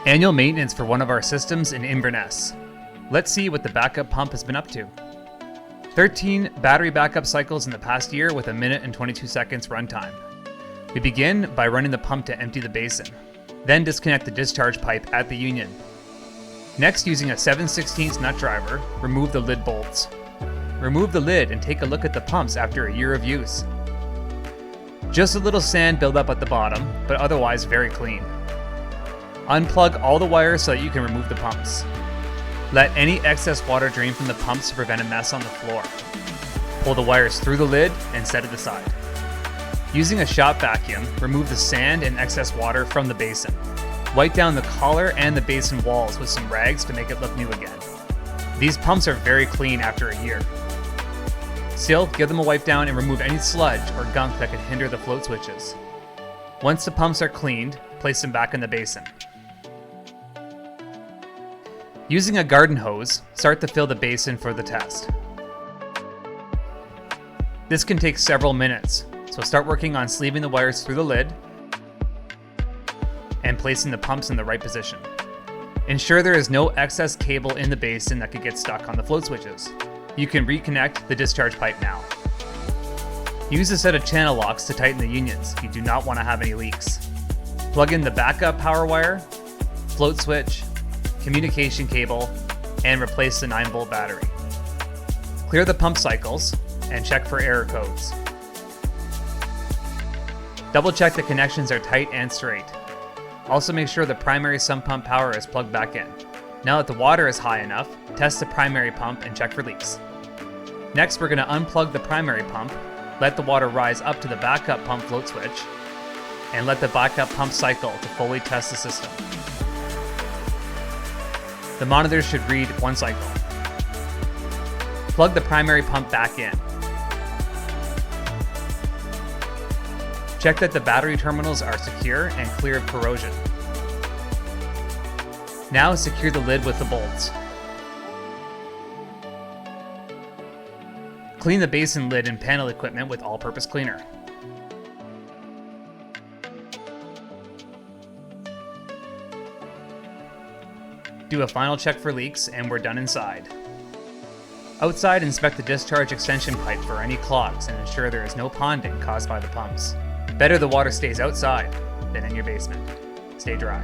Annual maintenance for one of our systems in Inverness. Let's see what the backup pump has been up to. 13 battery backup cycles in the past year with 1 minute and 22 seconds runtime. We begin by running the pump to empty the basin, then disconnect the discharge pipe at the union. Next, using a 7/16 nut driver, remove the lid bolts. Remove the lid and take a look at the pumps after a year of use. Just a little sand buildup at the bottom, but otherwise very clean. Unplug all the wires so that you can remove the pumps. Let any excess water drain from the pumps to prevent a mess on the floor. Pull the wires through the lid and set it aside. Using a shop vacuum, remove the sand and excess water from the basin. Wipe down the collar and the basin walls with some rags to make it look new again. These pumps are very clean after a year. Still, give them a wipe down and remove any sludge or gunk that could hinder the float switches. Once the pumps are cleaned, place them back in the basin. Using a garden hose, start to fill the basin for the test. This can take several minutes, so start working on sleeving the wires through the lid and placing the pumps in the right position. Ensure there is no excess cable in the basin that could get stuck on the float switches. You can reconnect the discharge pipe now. Use a set of channel locks to tighten the unions. You do not want to have any leaks. Plug in the backup power wire, float switch, communication cable, and replace the 9-volt battery. Clear the pump cycles and check for error codes. Double check the connections are tight and straight. Also make sure the primary sump pump power is plugged back in. Now that the water is high enough, test the primary pump and check for leaks. Next, we're going to unplug the primary pump, let the water rise up to the backup pump float switch, and let the backup pump cycle to fully test the system. The monitor should read 1 cycle. Plug the primary pump back in. Check that the battery terminals are secure and clear of corrosion. Now secure the lid with the bolts. Clean the basin lid and panel equipment with all-purpose cleaner. Do a final check for leaks and we're done inside. Outside, inspect the discharge extension pipe for any clogs and ensure there is no ponding caused by the pumps. Better the water stays outside than in your basement. Stay dry.